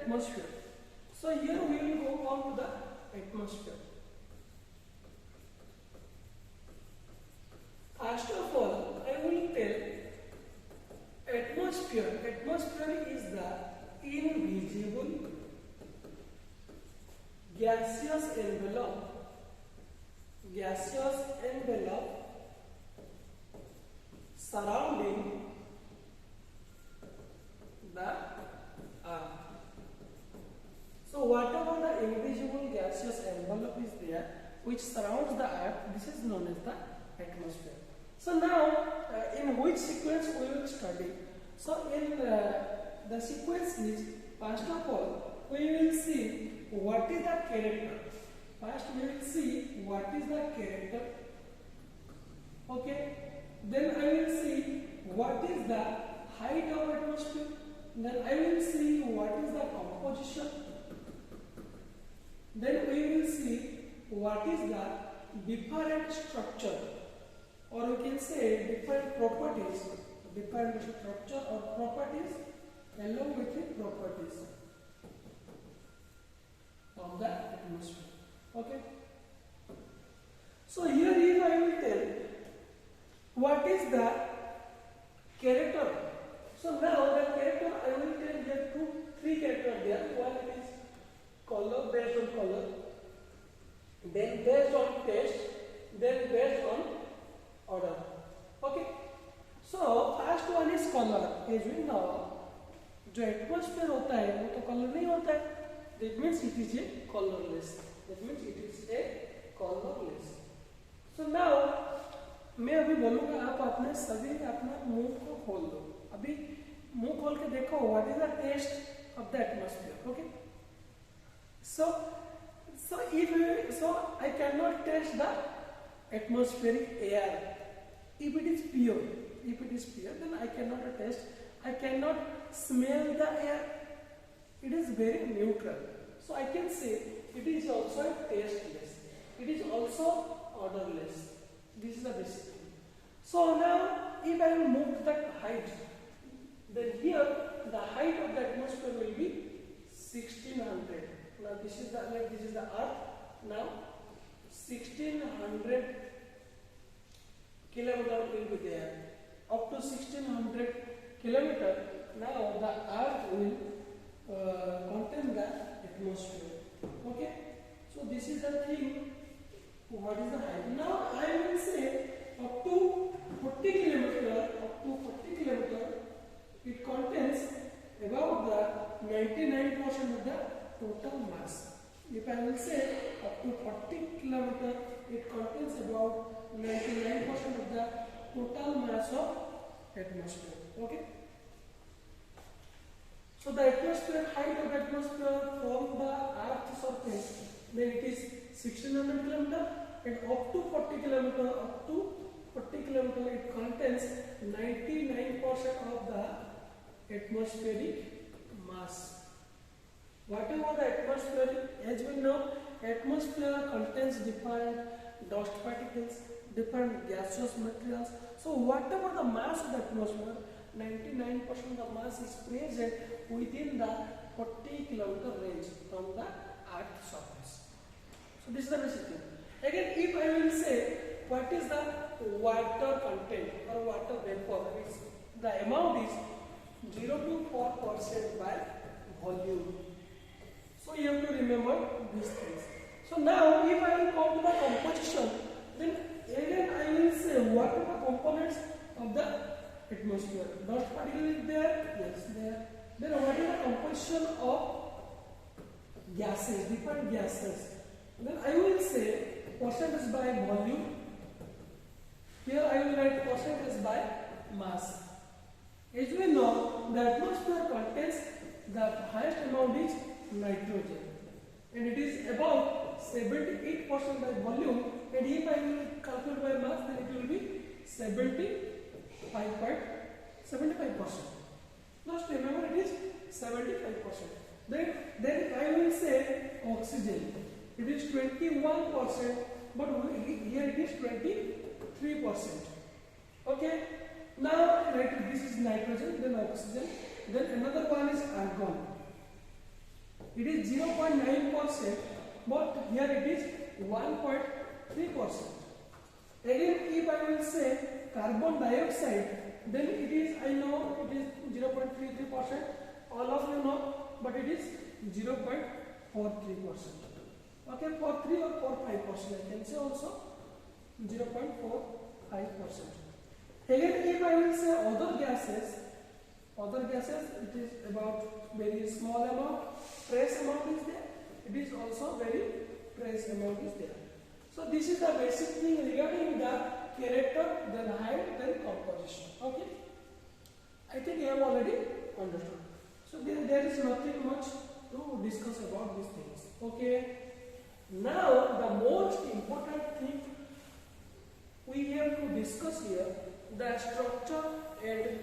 atmosphere. So here we will go on to the atmosphere. First of all, I will tell atmosphere. Atmosphere is the invisible gaseous envelope surrounding the earth. So whatever the invisible gaseous envelope is there which surrounds the earth, this is known as the atmosphere. So now in which sequence we will study? So in the sequence is, first of all we will see what is the character. First we will see what is the character. Okay. Then I will see what is the height of atmosphere. Then I will see what is the composition. Then we will see what is the different structure, or we can say different properties, different structure or properties along with the properties of the atmosphere. Okay. So here if I will tell what is the character. So now the character I will tell there three characters there. One is color, based on color, then based on taste, then based on odor. Okay. So first one is color. As we know, जो atmosphere होता है वो तो colour नहीं होता है. That means it is a colorless. So now मैं अभी बोलूँगा, आप अपने सभी अपना मुंह को खोल दो. अभी मुंह खोल के देखो what is the taste of the atmosphere. Okay. So I cannot taste the atmospheric air. If it is pure, then I cannot taste. I cannot smell the air. It is very neutral. So I can say it is also tasteless. It is also odorless. This is the basic thing. So now if I will move that height, then here the height of the atmosphere will be 1600. Now this is the earth. Now 1600 kilometer will be there. Up to 1600 kilometer, now the earth will contain the atmosphere. Okay. So this is the thing. What is the height? Now I will say up to 40 kilometer. It contains about the 99% of the total mass. If I will say up to 40 kilometer, it contains about 99% of the total mass of atmosphere. Okay. So the atmosphere, height of atmosphere from the earth surface, then it is 1600 km, and up to 40 km, it contains 99% of the atmospheric mass. Whatever the atmosphere, as we know, atmosphere contains different dust particles, different gaseous materials. So whatever the mass of the atmosphere, 99% of the mass is present within the 40 km range from the earth's surface. So this is the basic thing. Again, if I will say what is the water content or water vapor, the amount is 0 to 4% by volume. So you have to remember these things. So now if I will come to the composition, then again I will say what are the components of the atmosphere. Dust particle is there? Yes, there. Then what is the composition of gases, different gases? Then I will say percentage by volume. Here I will write percentage by mass. As we know, the atmosphere contains the highest amount is nitrogen, and it is about 78% by volume. And if I will calculate by mass, then it will be 75%. Just remember it is 75%. Then I will say oxygen. It is 21%, but here it is 23%. Okay. Now this is nitrogen, then oxygen, then another one is argon. it is 0.9%, but here it is 1.3%. Again, if I will say carbon dioxide, then it is, I know it is 0.33%, all of you know, but it is 0.43%. Okay, for 3 or 4.5%, I can say also 0.45%. Again, if I will say other gases, it is about very small amount, trace amount is there, it is also very trace amount is there. So this is the basic thing regarding the character, then height, then composition. Okay, I think you have already understood. So there is nothing much to discuss about these things. Okay, now the most important thing we have to discuss here, the structure and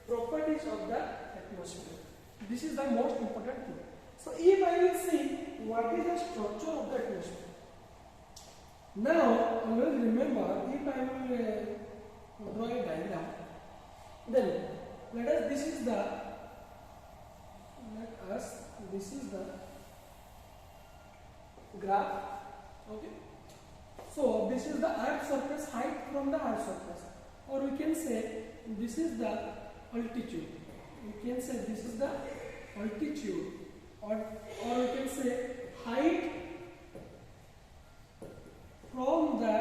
properties of the atmosphere. This is the most important thing. So if I will see what is the structure of the atmosphere. Now always remember, if I will draw a diagram, then let us this is the graph. Okay, so this is the earth surface height from the earth surface, or we can say this is the altitude. We can say this is the altitude, or we can say height from the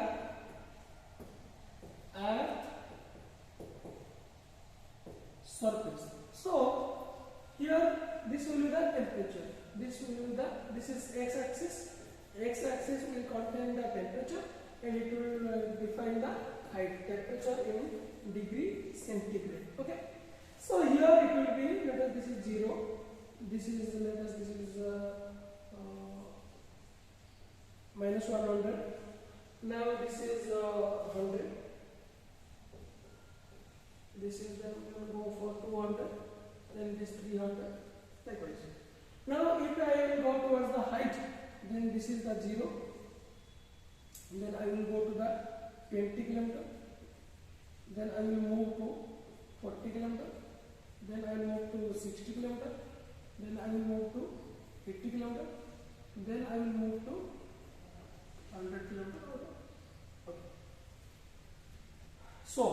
earth surface. So here this will be the temperature. This is x-axis. X-axis will contain the temperature, and it will define the height, temperature in degree centigrade. Okay. So here it will be, let us this is 0. This is minus 100. Now this is 100. This is then we will go for 200. Then this 300. Likewise. Now if I will go towards the height, then this is the 0. And then I will go to the 20 km. Then I will move to 40 km. Then I will move to 60 km. Then I will move to 80 km. Then I will move to 100 km. Okay. So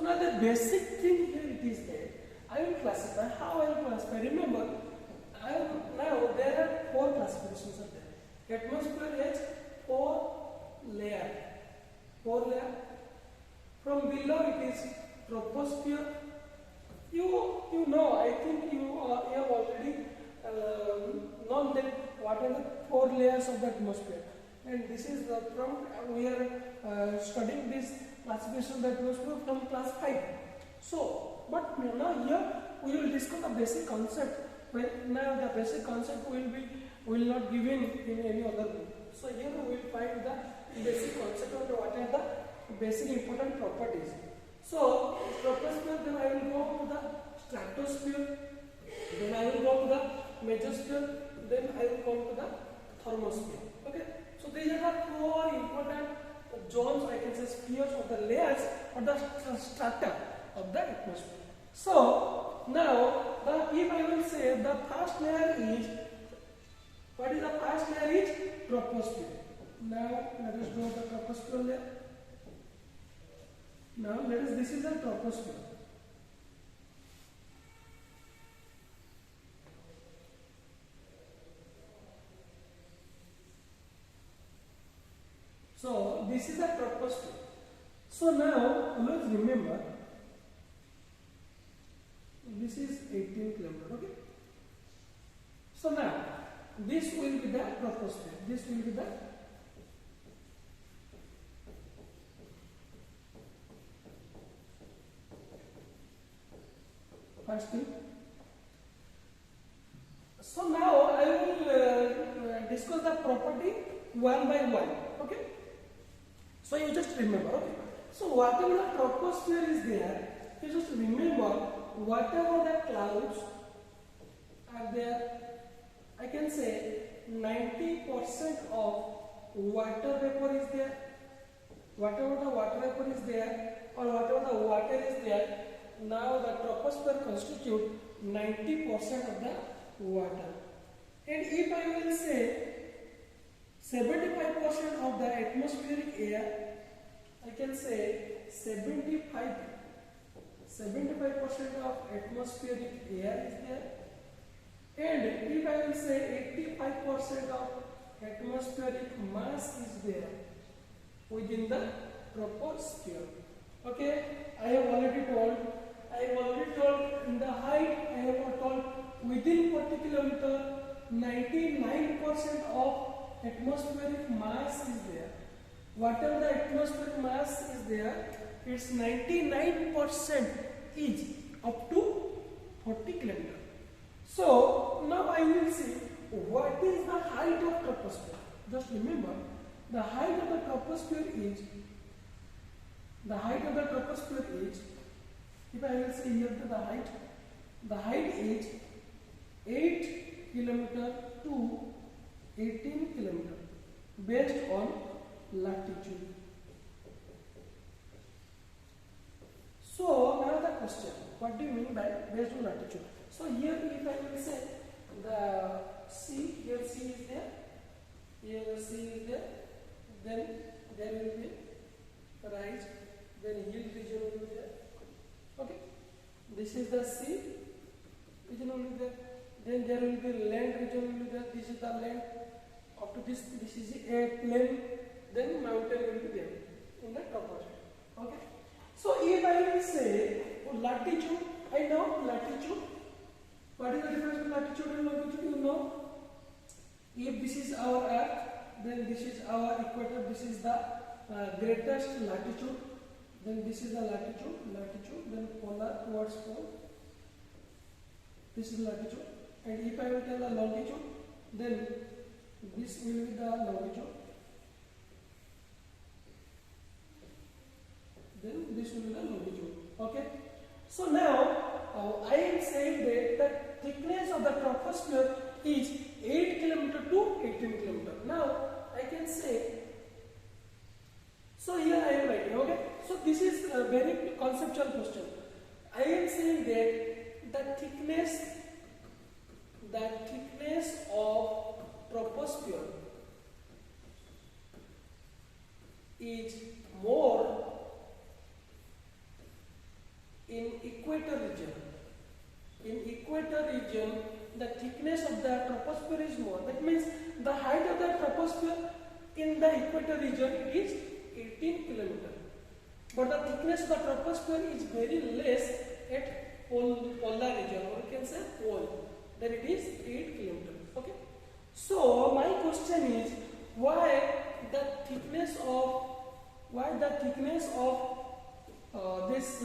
now the basic thing here it is there. I will classify. How I will classify? Remember, now there are 4 classifications are there. Atmosphere has 4 layers. 4 layers. From below it is troposphere. You know, I think you have already known that what are the 4 layers of the atmosphere. And this is from we are studying this classification of the atmosphere from class 5. So, but now here we will discuss the basic concept. Well, now the basic concept will not given in any other book. So here we will find the basic concept of what are the basic important properties. So troposphere, then I will go to the stratosphere, then I will go to the mesosphere, then I will come to the thermosphere. Okay. So these are the 4 important zones, I can say spheres or the layers or the strata of the atmosphere. So now if I will say the first layer is, what is the first layer is troposphere. Now let us draw the troposphere layer. Now this is the troposphere. So this is the troposphere. So now let's remember, this is 18 km. Okay. So now this will be the troposphere. This will be the first thing. So now I will discuss the property one by one. Okay. So you just remember. Okay. So whatever the troposphere is there, you just remember whatever the clouds are there. I can say 90% of water vapor is there. Whatever the water vapor is there, or whatever the water is there, now the troposphere constitutes 90% of the water. And 75% of the atmospheric air, I can say 75% of atmospheric air is there, and if I will say 85% of atmospheric mass is there within the troposphere. Okay, I have already told in the height, I have told within 40 kilometer 99% of atmospheric mass is there. Whatever the atmospheric mass is there, its 99% is up to 40 kilometer. So now I will see what is the height of troposphere. Just remember, the height of the troposphere is, if I will say here the height is 8 kilometer to 18 kilometer based on latitude. So now the question, what do you mean by based on latitude? So here if I will say the sea, here sea is there, here sea is there, then there will be rise, then hill region will be there. Okay, this is the sea region will be there, then there will be land region will be there. This is the land. Up to this is a plain, then mountain will be there in the troposphere. Okay, so if I will say latitude, I know latitude. What is the difference between latitude and longitude? You know, if this is our earth, then this is our equator, this is the greatest latitude, then this is the latitude, then polar towards pole, this is latitude. And if I will tell the longitude, then this will be the longitude, then this will be the longitude. Okay, so now I am saying that the thickness of the troposphere is 8 km to 18 km. Now I can say, so here I am writing. Okay, so this is a very conceptual question. I am saying that the thickness of troposphere is more in equator region. In equator region, the thickness of the troposphere is more. That means the height of the troposphere in the equator region is 18 km. But the thickness of the troposphere is very less at polar region, or you can say pole. Then it is 8 km. Okay. So my question is, why the thickness of this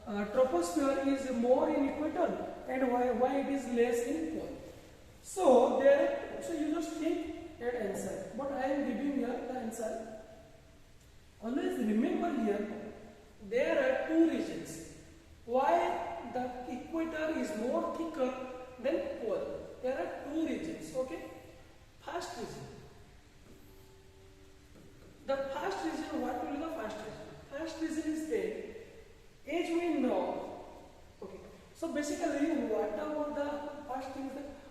troposphere is more in equator, and why it is less in pole? So you just think and answer. But I am giving here the answer. Always remember here, there are two regions. Why the equator is more thicker than pole? There are two regions. Okay. First region. The first region, what will be the first region? First region is there. As we know, okay. So basically, whatever the first thing,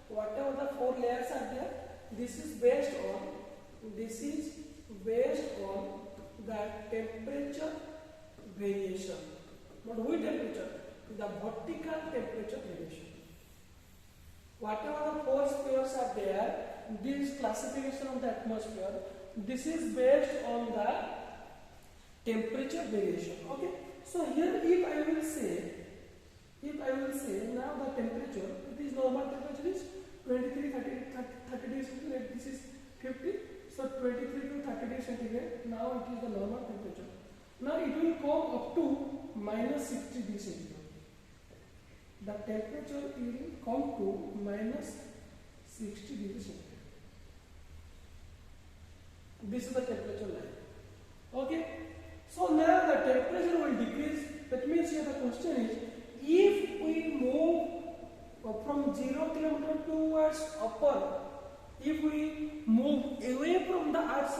whatever the four layers are there, this is based on the temperature variation. Not which temperature? The vertical temperature variation. Whatever the four spheres are there, this classification of the atmosphere, this is based on the temperature variation. Okay. So here, if I will say now the temperature, it is normal temperature is 23, 30 degrees centigrade. This is 50. So 23 to 30 degrees centigrade. Now it is the normal temperature. Now it will come up to minus 60 degrees centigrade. The temperature will come to minus 60 degrees centigrade. This is the temperature line. Okay. So now the temperature will decrease. That means here the question is, if we move from 0 km towards upper, if we move away from the Earth's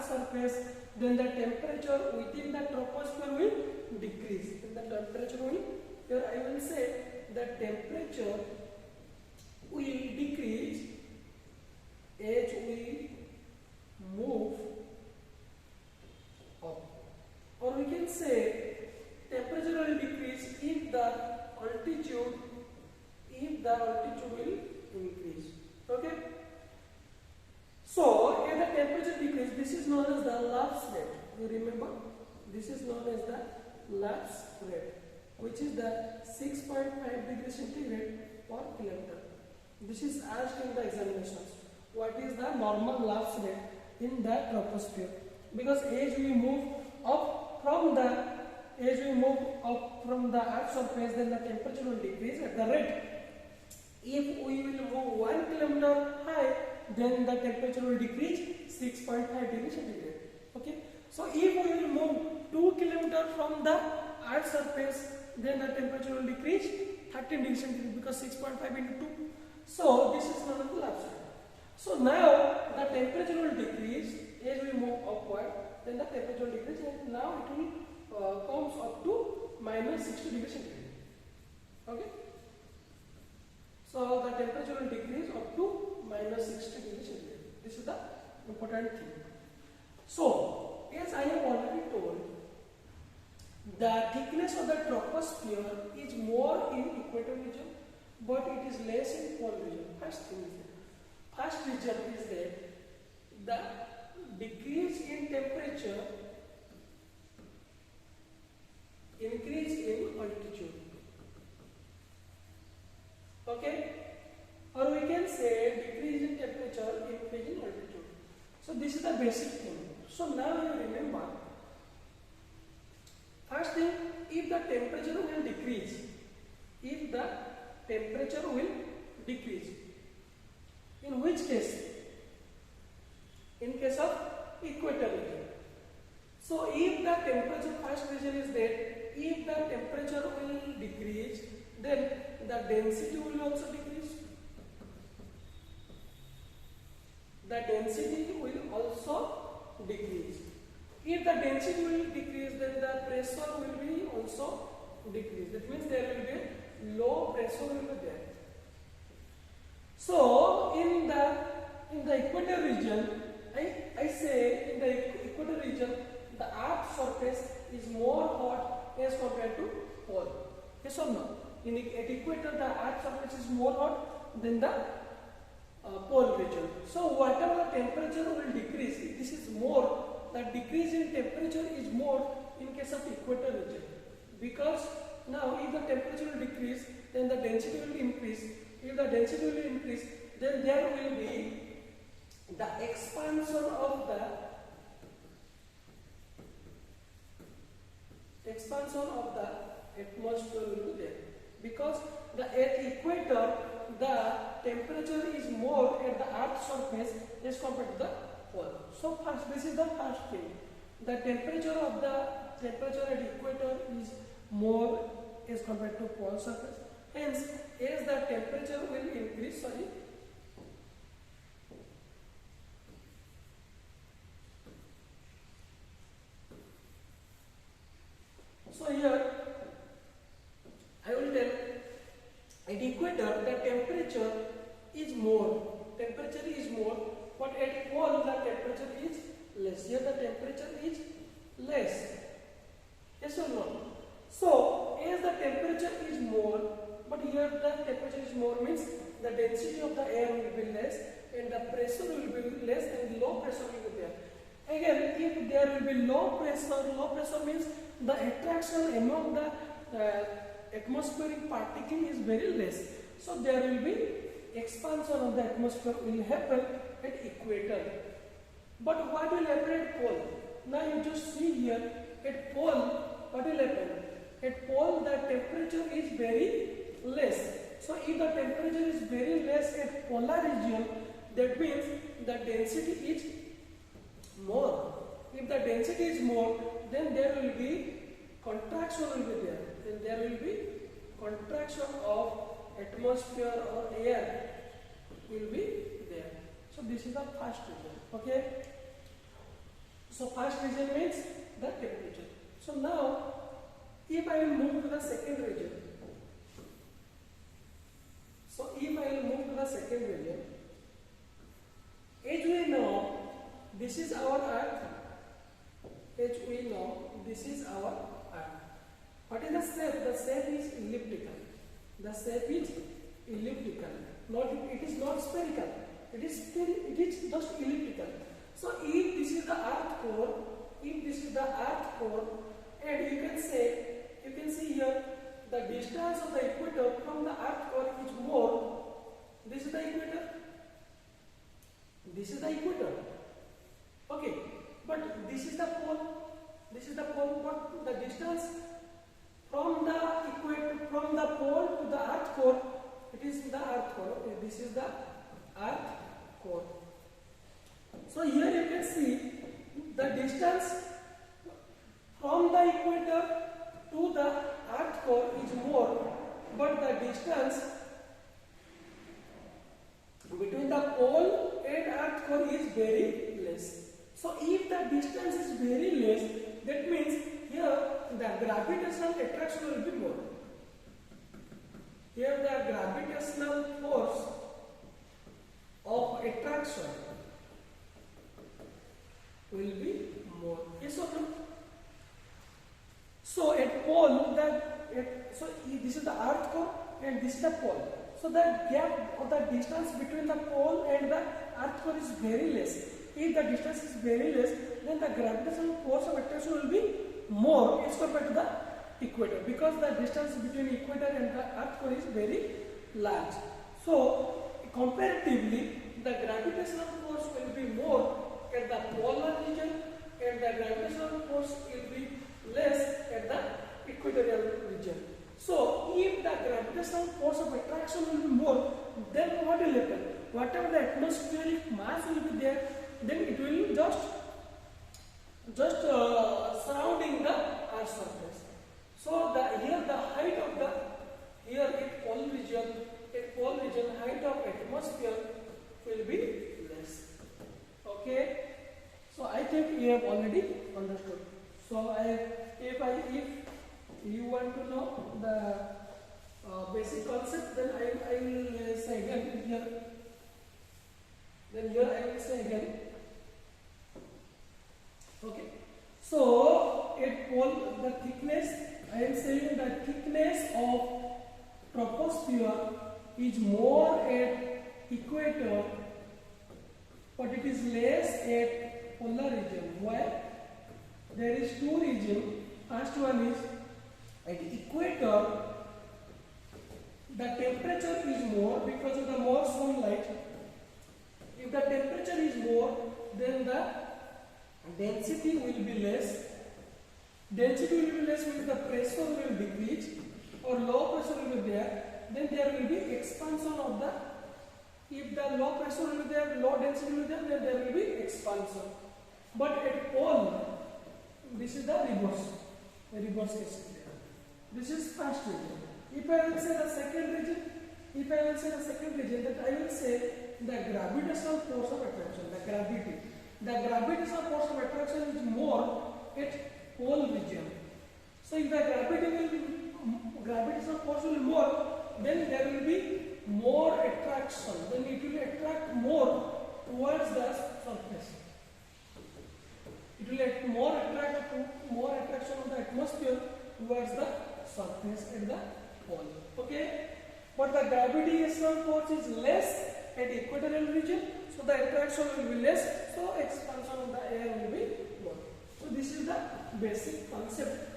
surface, then the temperature within the troposphere will decrease. Then the temperature will, here I will say the temperature will decrease the altitude will increase. Okay. So if the temperature decrease, this is known as the lapse rate. You remember? This is known as the lapse rate, which is the 6.5 degrees centigrade per kilometer. This is asked in the examinations. What is the normal lapse rate in the troposphere? Because as we move up from the Earth's surface, then the temperature will decrease at the rate. If we will move 1 kilometer high, then the temperature will decrease 6.5 degrees centigrade. Okay. So if we will move 2 kilometers from the Earth's surface, then the temperature will decrease 13 degrees centigrade, because 6.5 into 2. So this is known as the lapse rate. So now the temperature will decrease as we move upward, then the temperature will decrease, and now it will comes up to minus 60 degrees centigrade. Okay. So the temperature will decrease up to minus 60 degrees centigrade. This is the important thing. So as I have already told, the thickness of the troposphere is more in equator region, but it is less in pole region. First reason is that the decrease in temperature increase in altitude. Okay? Or we can say decrease in temperature, increase in altitude. So this is the basic thing. So now you remember, first thing, if the temperature will decrease, in which case? In case of equator region. So if the temperature, first reason is that if the temperature will decrease, then the density will also decrease. The density will also decrease. If the density will decrease, then the pressure will be also decrease. That means there will be low pressure will be there. So in the equator region, I say in the equator region, the Earth's surface is more hot as compared to pole. Yes or no? At equator, the Earth's surface is more hot than the pole region. So whatever the temperature will decrease, this is more. The decrease in temperature is more in case of equator region, because now if the temperature will decrease, then the density will increase. If the density will increase, then there will be the expansion of the atmosphere will be there, because at equator the temperature is more at the Earth's surface as compared to the pole. So first, this is the first thing. The temperature at equator is more as compared to pole surface. Hence, as the temperature will increase, so here I will tell, at equator the temperature is more, but at pole the temperature is less. Here the temperature is less. Yes or no? So as the temperature is more, but here the temperature is more means the density of the air will be less and the pressure will be less and low pressure will be there. Again, if there will be low pressure means the attraction among the atmospheric particle is very less. So there will be expansion of the atmosphere will happen at equator. But what will happen at pole? Now you just see here, at pole, what will happen? At pole the temperature is very less. So if the temperature is very less at polar region, that means the density is more. If the density is more, then there will be contraction will be there. Then there will be contraction of atmosphere or air will be there. So this is the first reason. Okay. So first reason means the temperature. So now, if I will move to the second region. As we know, this is our Earth. What is the shape? The shape is elliptical. elliptical. Not, it is not spherical. It is just elliptical. So if this is the earth core, and you can see here the distance of the equator from the earth core is more. This is the equator. This is the equator. Okay, but this is the pole. This is the pole. But the distance from the equator, from the pole to the earth core, it is the earth core. Okay, this is the earth core. So here you can see the distance from the equator to the earth core is more, but the distance between the pole and earth core is very less. So if the distance is very less, that means here the gravitational attraction will be more. Here the gravitational force of attraction will be more. Yes or no? So at pole, this is the earth core and this is the pole. So the gap or the distance between the pole and the earth core is very less. If the distance is very less, then the gravitational force of attraction will be more as compared to the equator, because the distance between equator and the earth core is very large. So comparatively, the gravitational force will be more at the polar region and the gravitational force will be less at the equatorial region. So if the gravitational force of attraction will be more, then what will happen? Whatever the atmospheric mass will be there, then it will just surrounding the Earth's surface. So here the height of the at pole region height of atmosphere will be less. Okay. So I think you have already understood. So if you want to know the basic concept, then I will say again here. Then here I will say again. Okay. So at pole, the thickness, I am saying the thickness of troposphere is more at equator, but it is less at polar region. Why? There is two regions. First one is at equator, the temperature is more because of the more sunlight. If the temperature is more, then the density will be less. Density will be less means the pressure will decrease or low pressure will be there. Then there will be expansion of the, if the low pressure will be there, low density will be there, then there will be expansion. But at pole, this is the reverse case. This is first region. If I will say the second region, then I will say the gravitational force of attraction, the gravitational force of attraction is more at pole region. So if the gravitational force will be more, then there will be more attraction. Then it will attract more towards the surface. It will more attraction of the atmosphere towards the surface at the pole. Okay, but the gravitational force is less at equatorial region, so the attraction will be less, so expansion of the air will be more. So this is the basic concept